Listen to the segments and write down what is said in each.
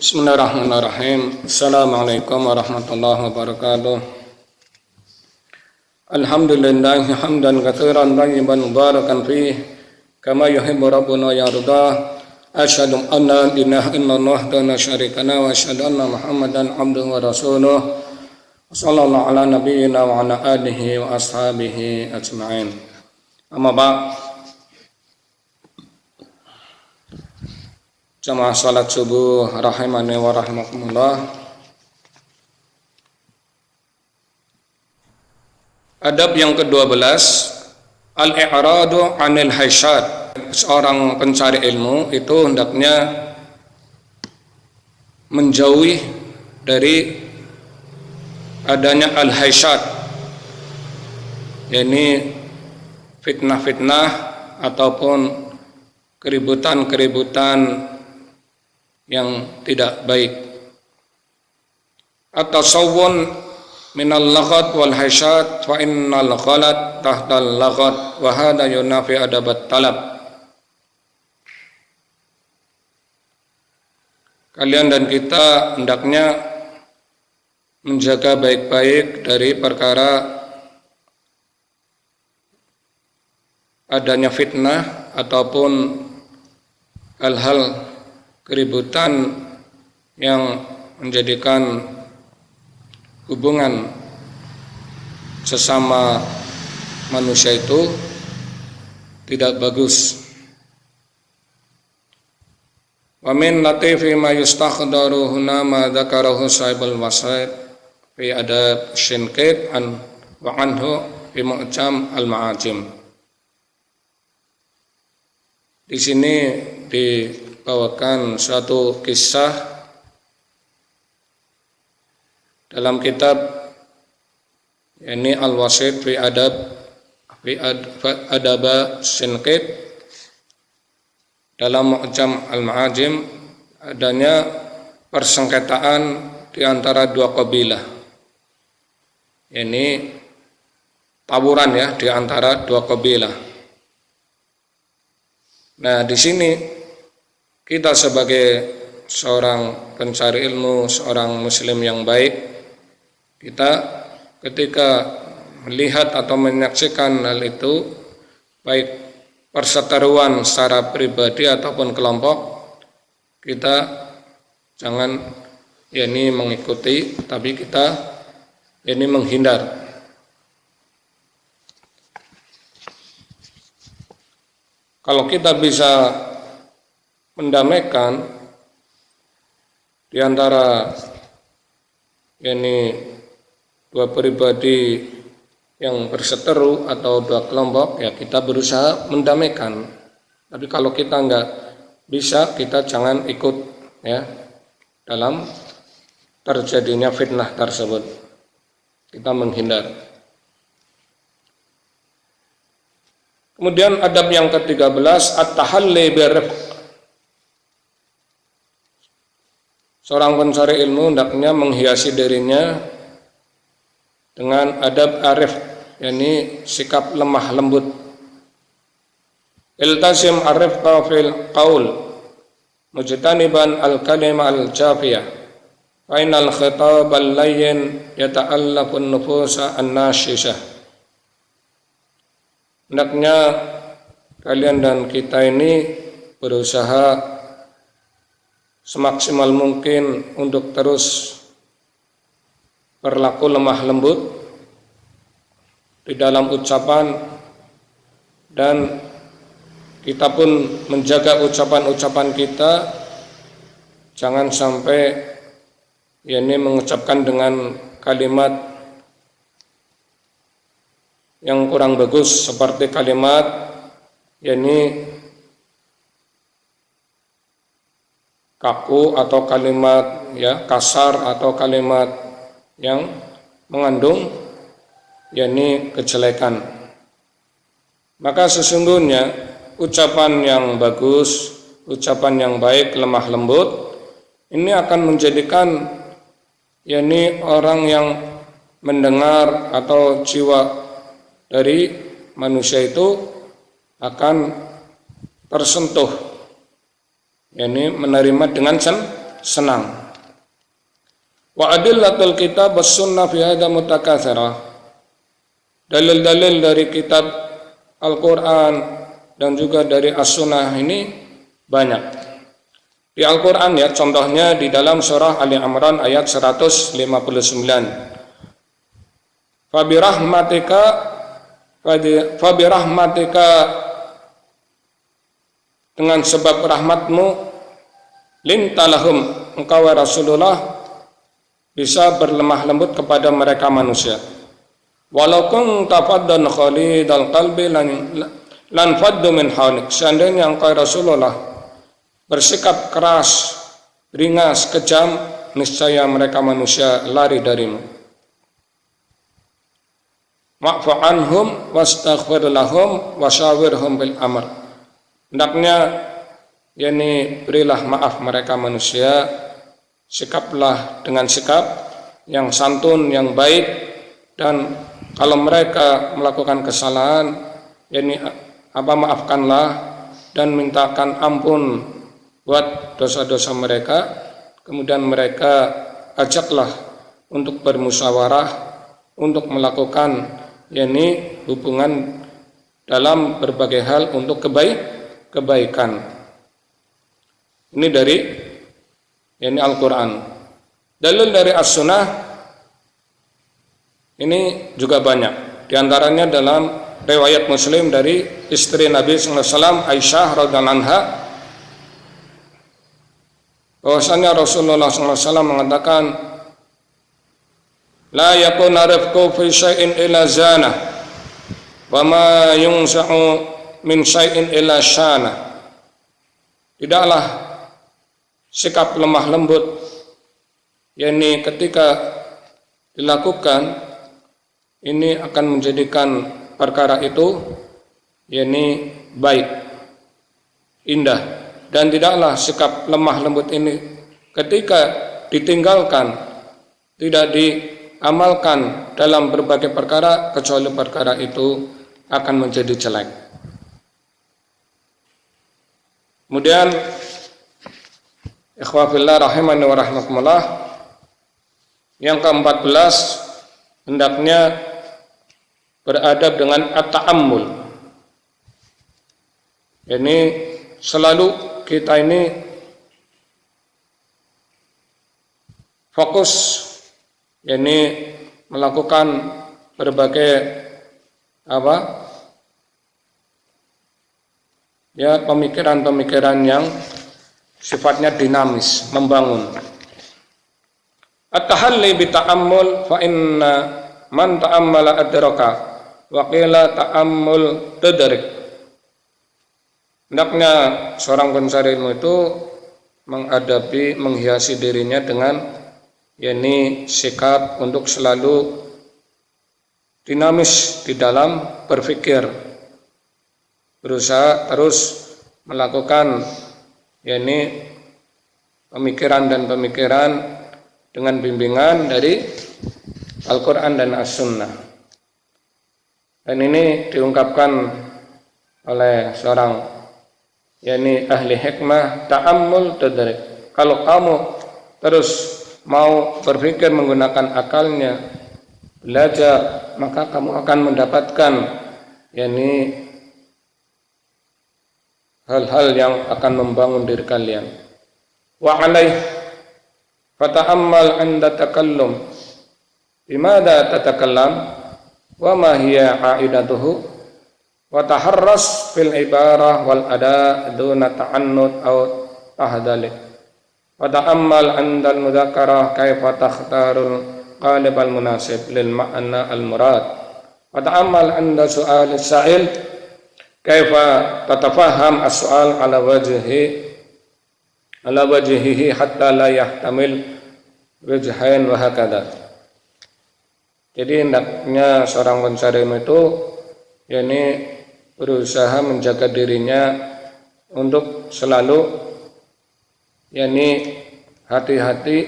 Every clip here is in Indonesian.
Bismillahirrahmanirrahim. Assalamualaikum warahmatullahi wabarakatuh. Alhamdulillahi hamdan katsiran thayyiban mubarakan fih kama yuhibbu rabbuna yarda. Asyhadu an la ilaha illallah wa la syarika lahu wa asyhadu anna Muhammadan abduhu wa rasuluh. Sallallahu ala nabiyyina wa ala alihi wa ashabihi ajma'in. Amma ba'd. Jamaah salat subuh rahimani wa rahimakumullah. Adab yang ke-12, al-i'radu 'anil haisyat. Seorang pencari ilmu itu hendaknya menjauhi dari adanya al-haisyat, yakni fitnah-fitnah ataupun keributan-keributan yang tidak baik. At-tasawwun minal laghat wal haisyat fa innal ghalat tahtal laghat wa hada yunafi adabat talab. Kalian dan kita hendaknya menjaga baik-baik dari perkara adanya fitnah ataupun hal-hal keributan yang menjadikan hubungan sesama manusia itu tidak bagus. Wa min latifi ma yustaqdaru huna ma dzakarahu sahibul wasaid fi adab Shinqit an wa anhu fi mu'jam al-ma'ajim. Di sini dibawakan suatu kisah dalam kitab yakni Al-Wasit fi adaba Shinqit dalam Mu'jam al-Ma'ajim adanya persengketaan di antara dua kabilah, yakni tawuran ya di antara dua kabilah. Nah, di sini kita sebagai seorang pencari ilmu, seorang muslim yang baik, kita ketika melihat atau menyaksikan hal itu, baik perseteruan secara pribadi ataupun kelompok, kita jangan yakni mengikuti, tapi kita yakni menghindar. Kalau kita bisa mendamaikan di antara yakni dua pribadi yang berseteru atau dua kelompok, ya kita berusaha mendamaikan. Tapi kalau kita enggak bisa, kita jangan ikut ya dalam terjadinya fitnah tersebut. Kita menghindar. Kemudian adab yang ke-13, at-tahalli birifq. Seorang pencari ilmu hendaknya menghiasi dirinya dengan adab arif, yakni sikap lemah lembut. Iltazim arifqa fil qaul mujtaniban al-kalim al-jafiyah fa innal khitab al-layyin yata'allaqu an-nufusa an-nashishah. Hendaknya kalian dan kita ini berusaha semaksimal mungkin untuk terus berlaku lemah lembut di dalam ucapan, dan kita pun menjaga ucapan-ucapan kita jangan sampai yakni mengucapkan dengan kalimat yang kurang bagus seperti kalimat yakni kaku atau kalimat ya kasar atau kalimat yang mengandung yakni kejelekan. Maka sesungguhnya ucapan yang bagus, ucapan yang baik, lemah lembut ini akan menjadikan yakni orang yang mendengar atau jiwa dari manusia itu akan tersentuh, yakni menerima dengan senang. Wa adillatul kitab was sunnah fi hadza mutakatsirah. Dalil-dalil dari kitab Al-Qur'an dan juga dari As-Sunnah ini banyak. Di Al-Qur'an ya, contohnya di dalam surah Ali Imran ayat 159. Fabirahmatika dengan sebab rahmatmu lintalahum, engkau Rasulullah bisa berlemah lembut kepada mereka manusia. Walau kunta faddan khalidal qalbi lan faddu min hawlik. Seandainya engkau Rasulullah bersikap keras, ringas, kejam, niscaya mereka manusia lari darimu. Wa'fu anhum wastaghfir lahum wasyawirhum bil amr. Hendaknya berilah maaf mereka manusia, sikaplah dengan sikap yang santun, yang baik, dan kalau mereka melakukan kesalahan, maafkanlah dan mintakan ampun buat dosa-dosa mereka. Kemudian mereka ajaklah untuk bermusyawarah, untuk melakukan hubungan dalam berbagai hal untuk kebaikan. Ini dari Al-Quran. Dalil dari As-Sunnah ini juga banyak. Di antaranya dalam riwayat Muslim dari istri Nabi SAW Aisyah radhiyallahu anha, bahwasanya Rasulullah SAW mengatakan, la yakuna rifqu fi syai'in illa zana wa ma yunza'u min syai'in illa syana. Tidaklah sikap lemah lembut ketika dilakukan ini akan menjadikan perkara itu baik, indah, dan tidaklah sikap lemah lembut ini ketika ditinggalkan, tidak diamalkan dalam berbagai perkara, kecuali perkara itu akan menjadi jelek. Kemudian ikhwah fillah rahimani wa rahmakumullah, yang ke-14, hendaknya beradab dengan at-ta'ammul. Ini selalu kita ini fokus melakukan berbagai pemikiran-pemikiran yang sifatnya dinamis, membangun. At-tahalli bi ta'ammul fa inna man ta'ammala adraka wa qila ta'ammul tadrik. Hendaknya seorang pencari ilmu itu menghiasi dirinya dengan sikap untuk selalu dinamis di dalam berpikir, berusaha terus melakukan pemikiran dan pemikiran dengan bimbingan dari Al-Quran dan As-Sunnah. Dan ini diungkapkan oleh seorang ahli hikmah, ta'ammul tadrik. Kalau kamu terus mau berpikir menggunakan akalnya, belajar, maka kamu akan mendapatkan hal-hal yang akan membangun diri kalian. Wa alaih fata'ammal 'inda takallum bimada tatakallam wa ma hiya 'aidatuhu wa taharras fil ibarah wal ada duna ta'annud aw tahdalik. Wa ta'ammal 'inda al-mudzakarah kaifa takhtarul qalib al-munasib lil ma'na al-murad. Wa ta'ammal 'inda su'al as-sa'il kaifa tatafaham as-su'al ala wajhihi hatta la yahtamil wajhain wa hakadha. Jadi hendaknya seorang pencari ilmu itu berusaha menjaga dirinya untuk selalu hati-hati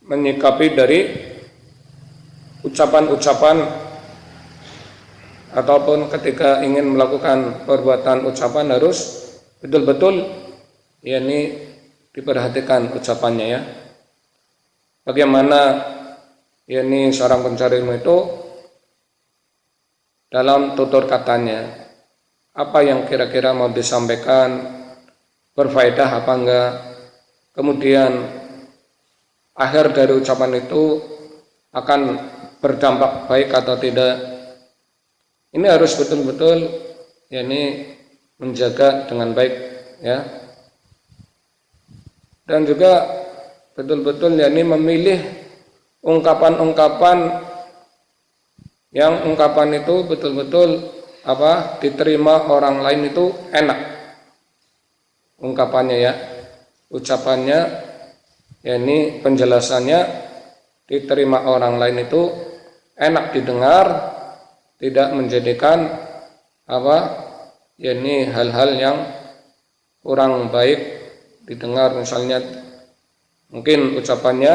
menyikapi dari ucapan-ucapan ataupun ketika ingin melakukan perbuatan ucapan harus betul-betul yakni diperhatikan ucapannya ya. Bagaimana yakni seorang pencari ilmu itu dalam tutur katanya, apa yang kira-kira mau disampaikan, berfaedah apa enggak, kemudian akhir dari ucapan itu akan berdampak baik atau tidak. Ini harus betul-betul yakni menjaga dengan baik ya. Dan juga betul-betul yakni memilih ungkapan-ungkapan yang ungkapan itu betul-betul diterima orang lain itu enak. Ungkapannya ya, ucapannya yakni penjelasannya diterima orang lain itu enak didengar, tidak menjadikan yakni hal-hal yang kurang baik didengar, misalnya mungkin ucapannya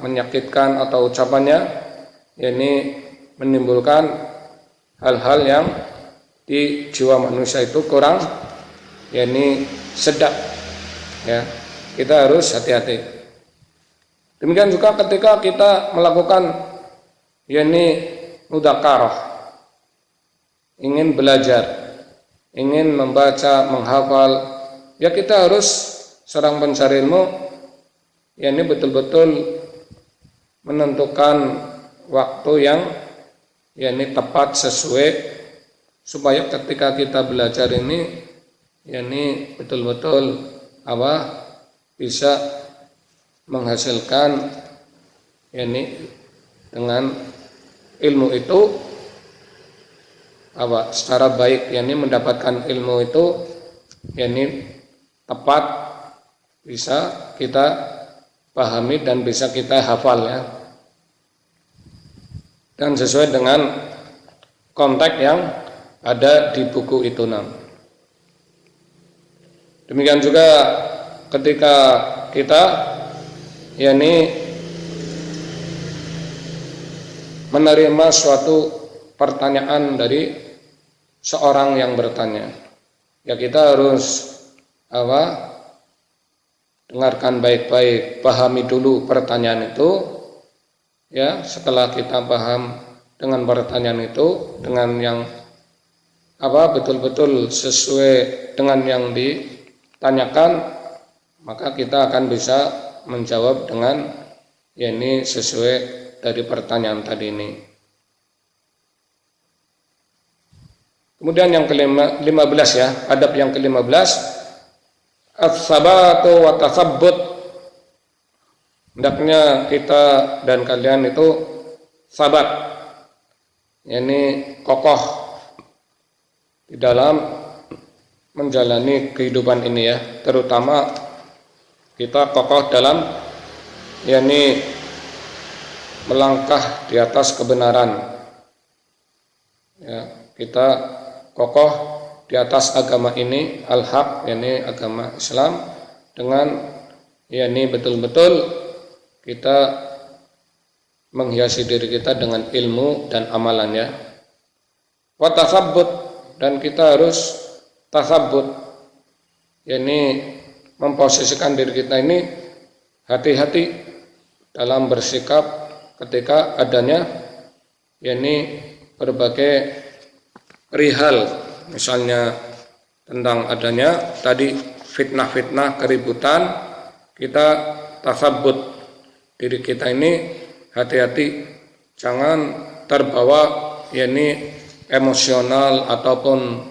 menyakitkan atau ucapannya yakni menimbulkan hal-hal yang di jiwa manusia itu kurang yakni sedap ya. Kita harus hati-hati. Demikian juga ketika kita melakukan yakni mudzakarah, ingin belajar, ingin membaca, menghafal, ya kita harus seorang pencari ilmu yakni betul-betul menentukan waktu yang yakni tepat sesuai supaya ketika kita belajar ini yakni betul-betul bisa menghasilkan yakni dengan ilmu itu secara baik, yakni mendapatkan ilmu itu yakni tepat bisa kita pahami dan bisa kita hafal ya, dan sesuai dengan konteks yang ada di buku itu. Demikian juga ketika kita yakni menerima suatu pertanyaan dari seorang yang bertanya, ya kita harus dengarkan baik-baik, pahami dulu pertanyaan itu ya. Setelah kita paham dengan pertanyaan itu, dengan yang betul-betul sesuai dengan yang ditanyakan, maka kita akan bisa menjawab dengan yakni sesuai dari pertanyaan tadi ini. Kemudian yang ke-15 ya, adab yang ke-15, as-sabatu wa tasabbut. Hendaknya kita dan kalian itu sabat, yakni kokoh di dalam menjalani kehidupan ini ya, terutama kita kokoh dalam yakni melangkah di atas kebenaran ya. Kita kokoh di atas agama ini, al-haq, yakni agama Islam, dengan yakni betul-betul kita menghiasi diri kita dengan ilmu dan amalannya. Wa tasabbut, dan kita harus tasabbut, yakni memposisikan diri kita ini hati-hati dalam bersikap ketika adanya yakni berbagai perihal, misalnya tentang adanya tadi fitnah-fitnah, keributan, kita tasabbut diri kita ini hati-hati, jangan terbawa yakni emosional ataupun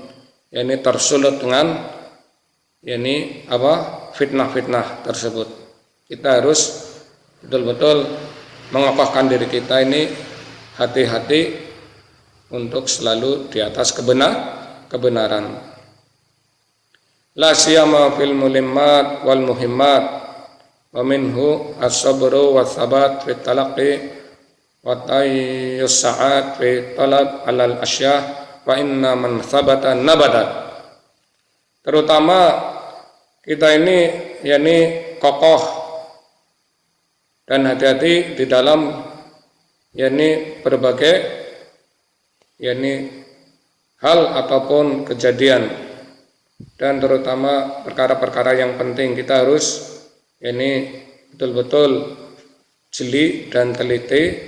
yakni tersulut dengan yakni fitnah-fitnah tersebut. Kita harus betul-betul mengokohkan diri kita ini hati-hati untuk selalu di atas kebenaran. La siyama fil mulimmat wal muhimmat wa minhu as-sabru was sabat fi talaqqi wa tayyus sa'at fi talab alal asya wa inna man sabata nabada. Terutama kita ini yakni kokoh dan hati-hati di dalam yakni berbagai yakni hal ataupun kejadian, dan terutama perkara-perkara yang penting kita harus yakni betul-betul jeli dan teliti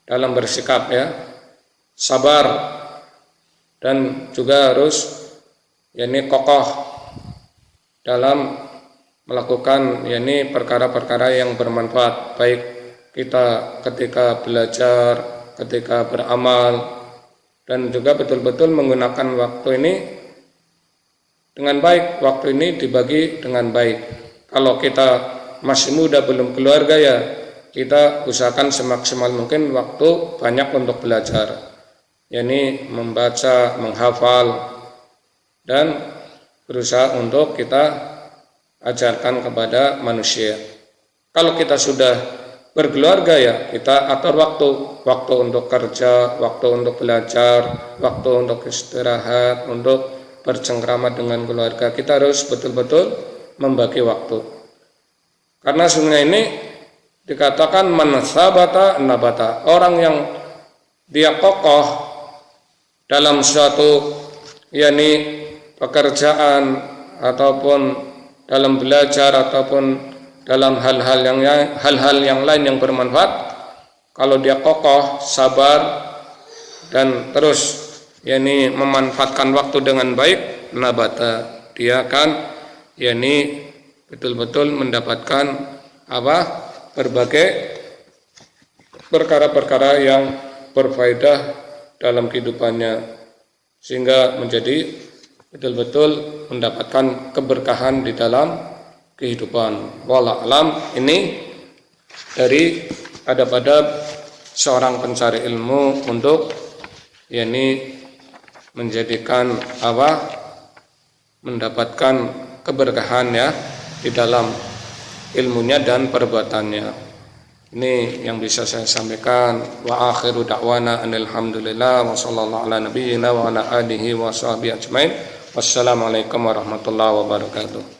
dalam bersikap ya, sabar, dan juga harus yakni kokoh dalam melakukan yakni perkara-perkara yang bermanfaat, baik kita ketika belajar, ketika beramal, dan juga betul-betul menggunakan waktu ini dengan baik. Waktu ini dibagi dengan baik. Kalau kita masih muda belum keluarga ya, kita usahakan semaksimal mungkin waktu banyak untuk belajar, yakni membaca, menghafal, dan berusaha untuk kita ajarkan kepada manusia. Kalau kita sudah berkeluarga ya, kita atur waktu untuk kerja, waktu untuk belajar, waktu untuk istirahat, untuk bercengkrama dengan keluarga. Kita harus betul-betul membagi waktu. Karena sebenarnya ini dikatakan man sabata nabata, orang yang dia kokoh dalam suatu yakni pekerjaan ataupun dalam belajar ataupun dalam hal-hal yang lain yang bermanfaat, kalau dia kokoh, sabar, dan terus yakni memanfaatkan waktu dengan baik, nabata, dia akan yakni betul-betul mendapatkan berbagai perkara-perkara yang berfaedah dalam kehidupannya, sehingga menjadi betul-betul mendapatkan keberkahan di dalam kehidupan. Wallahu alam. Ini dari adab-adab seorang pencari ilmu untuk yakni menjadikan mendapatkan keberkahan ya di dalam ilmunya dan perbuatannya. Ini yang bisa saya sampaikan. Wa akhiru da'wana alhamdulillah wa sallallahu ala nabiyyina wa ala alihi wa sahbihi ajmain. Wassalamualaikum warahmatullahi wabarakatuh.